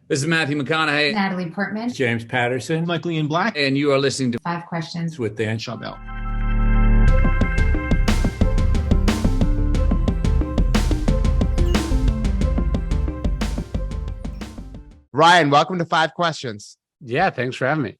This is Matthew McConaughey. Natalie Portman. James Patterson. Michael Ian Black. And you are listening to Five Questions with Dan Schawbel. Ryan, welcome to Five Questions. Yeah, thanks for having me.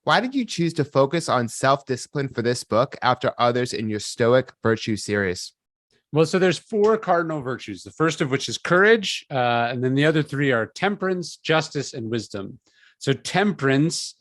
Why did you choose to focus on self-discipline for this book after others in your Stoic virtue series? Well, so there's four cardinal virtues, the first of which is courage, and then the other three are temperance, justice, and wisdom. So temperance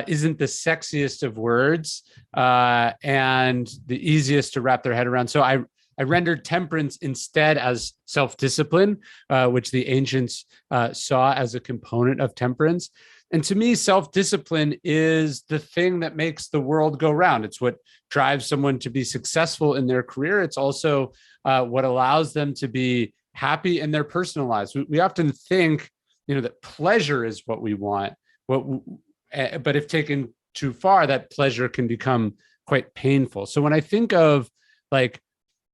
isn't the sexiest of words and the easiest to wrap their head around. So I rendered temperance instead as self-discipline, which the ancients saw as a component of temperance. And to me, self-discipline is the thing that makes the world go round. It's what drives someone to be successful in their career. It's also what allows them to be happy in their personal lives. We often think, that pleasure is what we want. But if taken too far, that pleasure can become quite painful. So when I think of like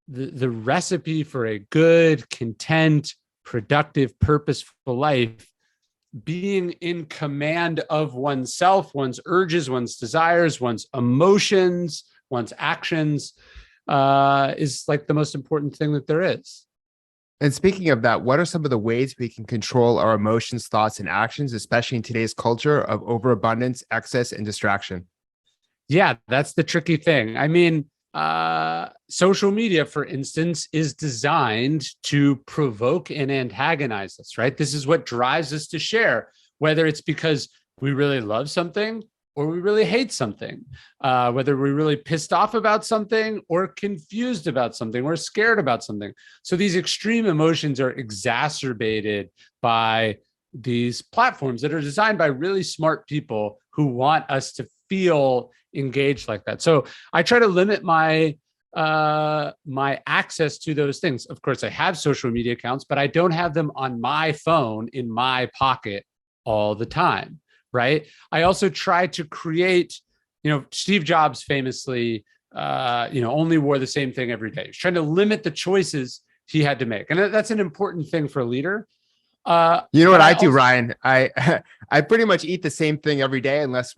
the recipe for a good, content, productive, purposeful life, being in command of oneself, one's urges, one's desires, one's emotions, one's actions is like the most important thing that there is. And speaking of that, what are some of the ways we can control our emotions, thoughts, and actions, especially in today's culture of overabundance, excess, and distraction? Yeah, that's the tricky thing. I mean, social media, for instance, is designed to provoke and antagonize us, right? This is what drives us to share, whether it's because we really love something or we really hate something, whether we're really pissed off about something or confused about something or scared about something. So these extreme emotions are exacerbated by these platforms that are designed by really smart people who want us to feel engaged like that. So I try to limit my access to those things. Of course, I have social media accounts, but I don't have them on my phone in my pocket all the time, right? I also try to create, Steve Jobs famously, only wore the same thing every day. He's trying to limit the choices he had to make. And that's an important thing for a leader. You know what I do, Ryan? I pretty much eat the same thing every day unless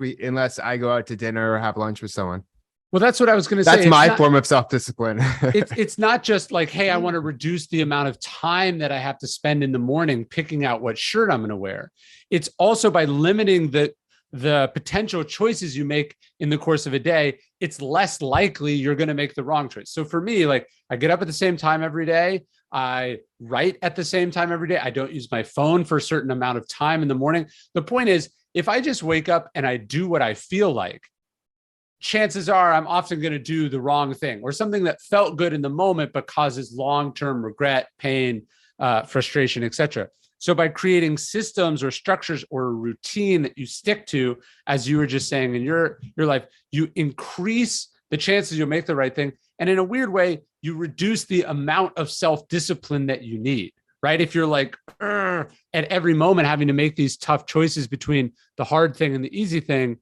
I go out to dinner or have lunch with someone. Well, that's what I was going to say. That's my form of self-discipline. It's not just like, hey, I want to reduce the amount of time that I have to spend in the morning picking out what shirt I'm going to wear. It's also by limiting the potential choices you make in the course of a day, it's less likely you're going to make the wrong choice. So for me, like I get up at the same time every day. I write at the same time every day. I don't use my phone for a certain amount of time in the morning. The point is, if I just wake up and I do what I feel like, chances are I'm often going to do the wrong thing or something that felt good in the moment, but causes long-term regret, pain, frustration, etc. So by creating systems or structures or a routine that you stick to, as you were just saying in your life, you increase the chances you'll make the right thing. And in a weird way, you reduce the amount of self-discipline that you need, right? If you're like at every moment having to make these tough choices between the hard thing and the easy thing,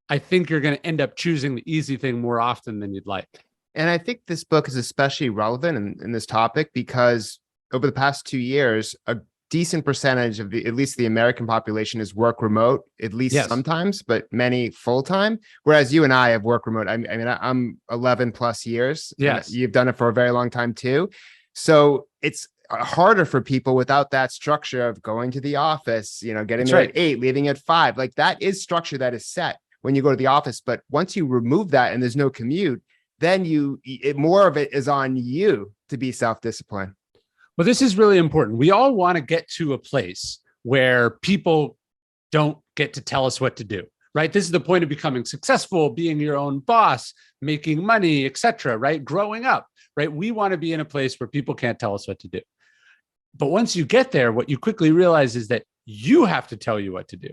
I think you're going to end up choosing the easy thing more often than you'd like. And I think this book is especially relevant in this topic because over the past 2 years, a decent percentage of at least the American population is work remote, at least sometimes, but many full-time. Whereas you and I have work remote. I mean, I'm 11 plus years. Yes. You've done it for a very long time too. So it's harder for people without that structure of going to the office, getting there at 8, leaving at 5. Like that is structure that is set when you go to the office. But once you remove that and there's no commute, then more of it is on you to be self-disciplined. Well, this is really important. We all want to get to a place where people don't get to tell us what to do, right? This is the point of becoming successful, being your own boss, making money, etc., right? Growing up, right? We want to be in a place where people can't tell us what to do. But once you get there, what you quickly realize is that you have to tell you what to do.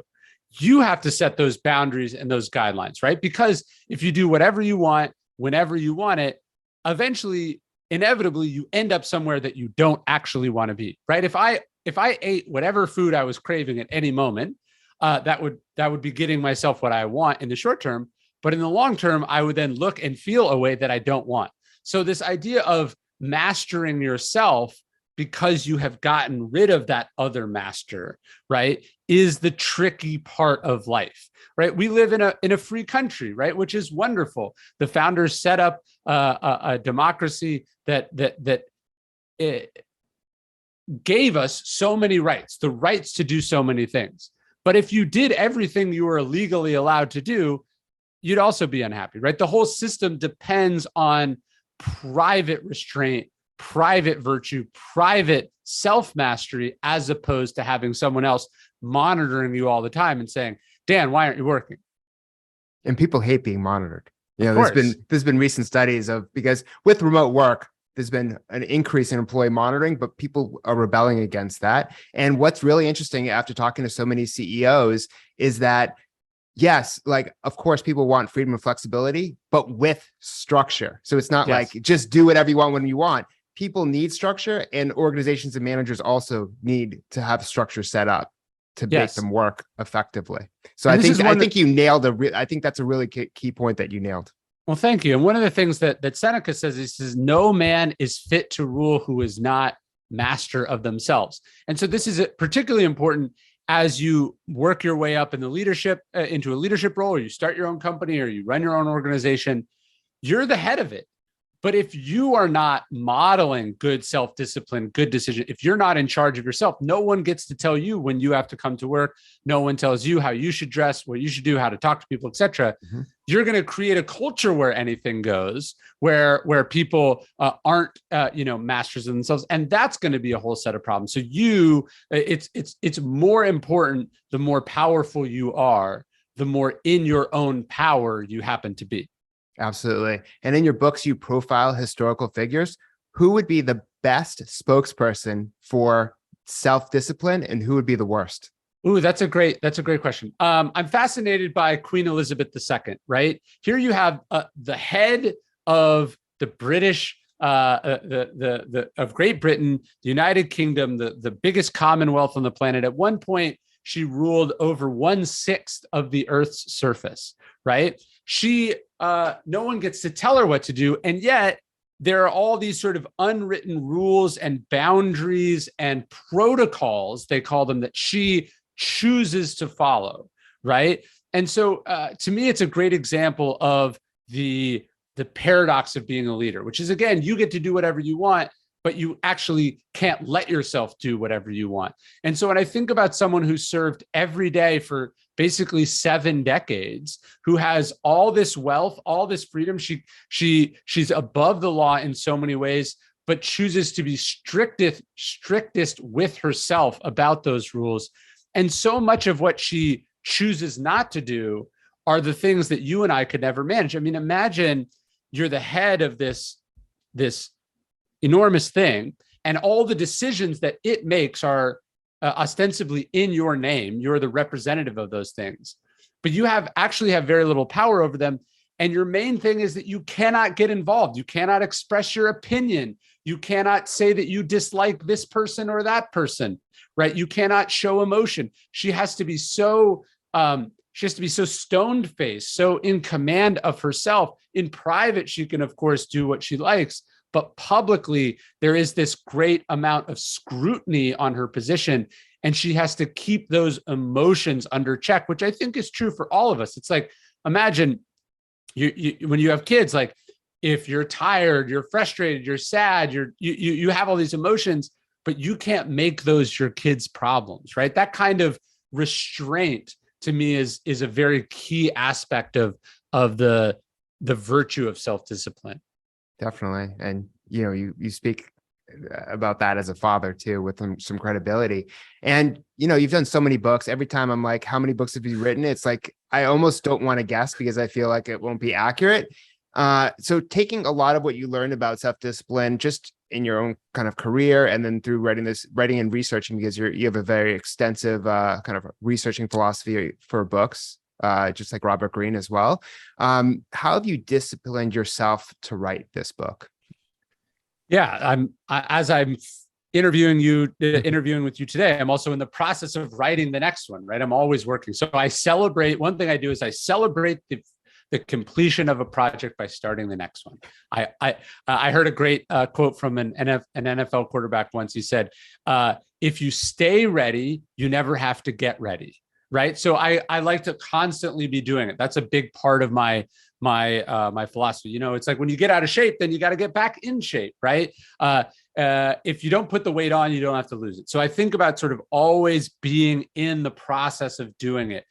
You have to set those boundaries and those guidelines, right? Because if you do whatever you want, whenever you want it, eventually, inevitably, you end up somewhere that you don't actually want to be, right? If I ate whatever food I was craving at any moment, that would be getting myself what I want in the short term. But in the long term, I would then look and feel a way that I don't want. So this idea of mastering yourself because you have gotten rid of that other master, right, is the tricky part of life, right? We live in a free country, right, which is wonderful. The founders set up a democracy that gave us so many rights, the rights to do so many things. But if you did everything you were legally allowed to do, you'd also be unhappy, right? The whole system depends on private restraint, private virtue, private self-mastery, as opposed to having someone else monitoring you all the time and saying, Dan, why aren't you working? And people hate being monitored. You know, there's been recent studies of, because with remote work, there's been an increase in employee monitoring, but people are rebelling against that. And what's really interesting after talking to so many CEOs is that, yes, like, of course, people want freedom and flexibility, but with structure. So it's not like just do whatever you want when you want. People need structure, and organizations and managers also need to have structure set up to make them work effectively. So I think you nailed I think that's a really key point that you nailed. Well, thank you. And one of the things that Seneca says, he says, no man is fit to rule who is not master of themselves. And so this is particularly important as you work your way up in the leadership, into a leadership role, or you start your own company, or you run your own organization. You're the head of it. But if you are not modeling good self-discipline, good decision, if you're not in charge of yourself, no one gets to tell you when you have to come to work. No one tells you how you should dress, what you should do, how to talk to people, etc. Mm-hmm. You're going to create a culture where anything goes, where people aren't masters of themselves, and that's going to be a whole set of problems. So it's more important, the more powerful you are, the more in your own power you happen to be. Absolutely. And in your books, you profile historical figures. Who would be the best spokesperson for self-discipline, and who would be the worst? Ooh, that's a great question. I'm fascinated by Queen Elizabeth II, right? Here you have the head of the British, of Great Britain, the United Kingdom, the biggest commonwealth on the planet. At one point, she ruled over 1/6 of the Earth's surface, right? She, no one gets to tell her what to do. And yet there are all these sort of unwritten rules and boundaries and protocols, they call them, that she chooses to follow, right? And so to me, it's a great example of the paradox of being a leader, which is, again, you get to do whatever you want, but you actually can't let yourself do whatever you want. And so when I think about someone who served every day for basically 7 decades, who has all this wealth, all this freedom, she's above the law in so many ways, but chooses to be strictest with herself about those rules. And so much of what she chooses not to do are the things that you and I could never manage. I mean, imagine you're the head of this enormous thing, and all the decisions that it makes are ostensibly in your name. You're the representative of those things, but you actually have very little power over them. And your main thing is that you cannot get involved. You cannot express your opinion. You cannot say that you dislike this person or that person, right? You cannot show emotion. She has to be so stone-faced, so in command of herself. In private, she can, of course, do what she likes, but publicly, there is this great amount of scrutiny on her position, and she has to keep those emotions under check, which I think is true for all of us. It's like, imagine you when you have kids, like, if you're tired, you're frustrated, you're sad, you have all these emotions, but you can't make those your kids' problems, right? That kind of restraint, to me, is a very key aspect of the virtue of self-discipline. Definitely. And, you speak about that as a father too, with some credibility. And, you've done so many books. Every time I'm like, how many books have you written? It's like, I almost don't want to guess because I feel like it won't be accurate. So taking a lot of what you learned about self-discipline just in your own kind of career, and then through writing and researching, because you have a very extensive kind of researching philosophy for books, just like Robert Greene as well. How have you disciplined yourself to write this book? Yeah, as I'm interviewing with you today, I'm also in the process of writing the next one, right? I'm always working. So one thing I do is I celebrate the completion of a project by starting the next one. I heard a great quote from an NFL quarterback once. He said, if you stay ready, you never have to get ready. Right. So I like to constantly be doing it. That's a big part of my philosophy. You know, it's like when you get out of shape, then you got to get back in shape. Right. If you don't put the weight on, you don't have to lose it. So I think about sort of always being in the process of doing it.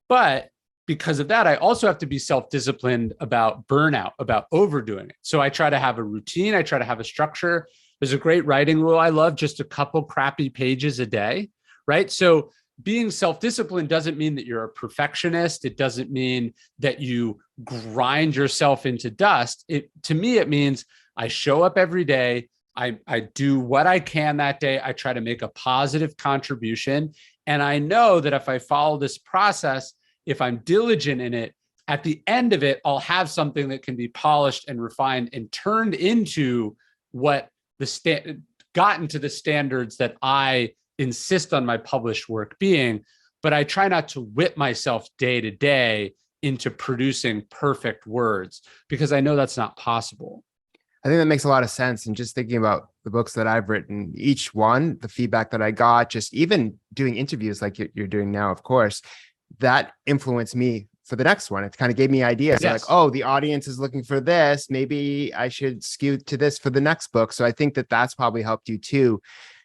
But because of that, I also have to be self-disciplined about burnout, about overdoing it. So I try to have a routine. I try to have a structure. There's a great writing rule I love, just a couple crappy pages a day. Right. So being self-disciplined doesn't mean that you're a perfectionist. It doesn't mean that you grind yourself into dust. To me, it means I show up every day. I do what I can that day. I try to make a positive contribution. And I know that if I follow this process, if I'm diligent in it, at the end of it, I'll have something that can be polished and refined and turned into what gotten to the standards that I insist on my published work being. But I try not to whip myself day to day into producing perfect words, because I know that's not possible. I think that makes a lot of sense. And just thinking about the books that I've written, each one, the feedback that I got, just even doing interviews like you're doing now, of course, that influenced me for the next one. It kind of gave me ideas. Yes. Like, oh, the audience is looking for this. Maybe I should skew to this for the next book. So I think that that's probably helped you too,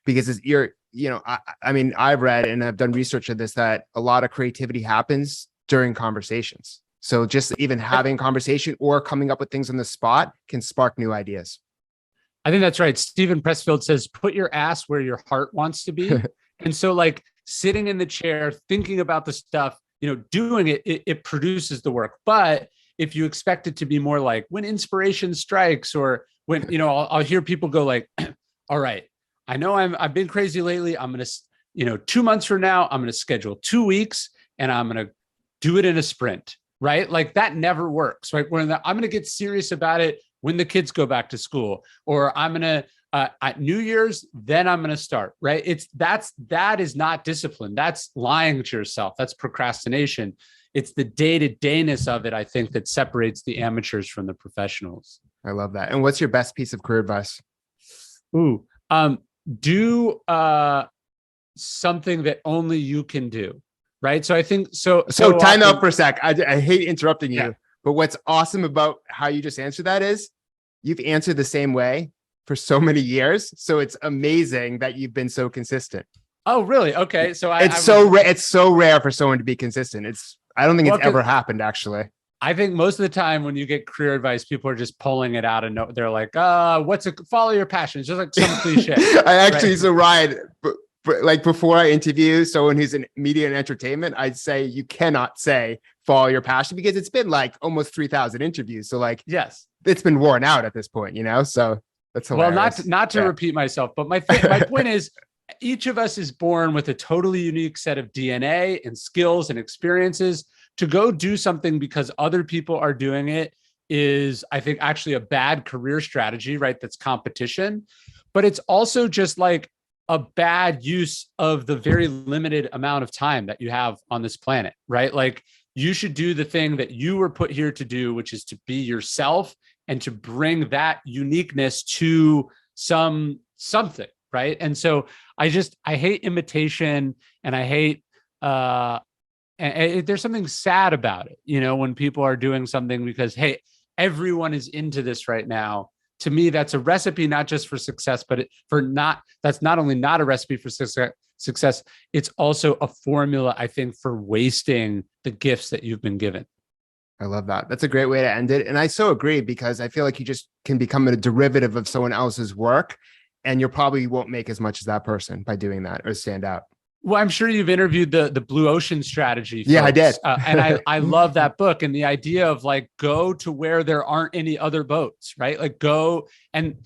because I mean, I've read and I've done research of this, that a lot of creativity happens during conversations. So just even having conversation or coming up with things on the spot can spark new ideas. I think that's right. Stephen Pressfield says, put your ass where your heart wants to be. And so like sitting in the chair, thinking about the stuff, doing it produces the work. But if you expect it to be more like when inspiration strikes, or when, I'll hear people go like, all right, I know I've been crazy lately. I'm going to, 2 months from now, I'm going to schedule 2 weeks and I'm going to do it in a sprint, right? Like that never works, right? I'm going to get serious about it when the kids go back to school, or I'm going to, at New Year's, then I'm going to start, right? That is not discipline. That's lying to yourself. That's procrastination. It's the day-to-dayness of it, I think, that separates the amateurs from the professionals. I love that. And what's your best piece of career advice? Do something that only you can do, right? So I think so time out for a sec. I hate interrupting you, yeah. But what's awesome about how you just answered that is you've answered the same way for so many years. So it's amazing that you've been so consistent. Oh, really? Okay. So it's so rare for someone to be consistent. I don't think it's ever happened, actually. I think most of the time when you get career advice, people are just pulling it out and they're like, follow your passion. It's just like some cliche. I actually, right? So Ryan, like before I interview someone who's in media and entertainment, I'd say you cannot say follow your passion, because it's been like almost 3,000 interviews. So like, yes, it's been worn out at this point, so that's hilarious. Well, not to repeat myself, but my point is, each of us is born with a totally unique set of DNA and skills and experiences. To go do something because other people are doing it is, I think, actually a bad career strategy, right? That's competition, but it's also just like a bad use of the very limited amount of time that you have on this planet, right? Like you should do the thing that you were put here to do, which is to be yourself and to bring that uniqueness to something, right? And so I hate imitation, and I hate, and there's something sad about it, when people are doing something because, hey, everyone is into this right now. To me, that's a recipe, not just for success, but that's not only not a recipe for success, it's also a formula, I think, for wasting the gifts that you've been given. I love that. That's a great way to end it. And I so agree, because I feel like you just can become a derivative of someone else's work, and you probably won't make as much as that person by doing that or stand out. Well, I'm sure you've interviewed the Blue Ocean Strategy folks. Yeah, I did. And I love that book, and the idea of like, go to where there aren't any other boats, right? Like go and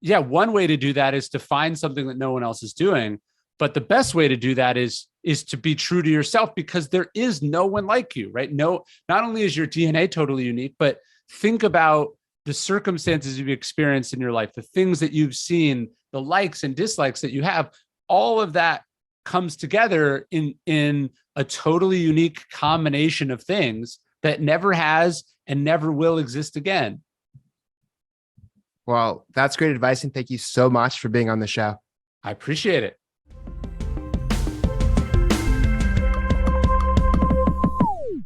yeah, one way to do that is to find something that no one else is doing. But the best way to do that is to be true to yourself, because there is no one like you, right? No, not only is your DNA totally unique, but think about the circumstances you've experienced in your life, the things that you've seen, the likes and dislikes that you have. All of that comes together in a totally unique combination of things, that never has and never will exist again. Well, that's great advice. And thank you so much for being on the show. I appreciate it.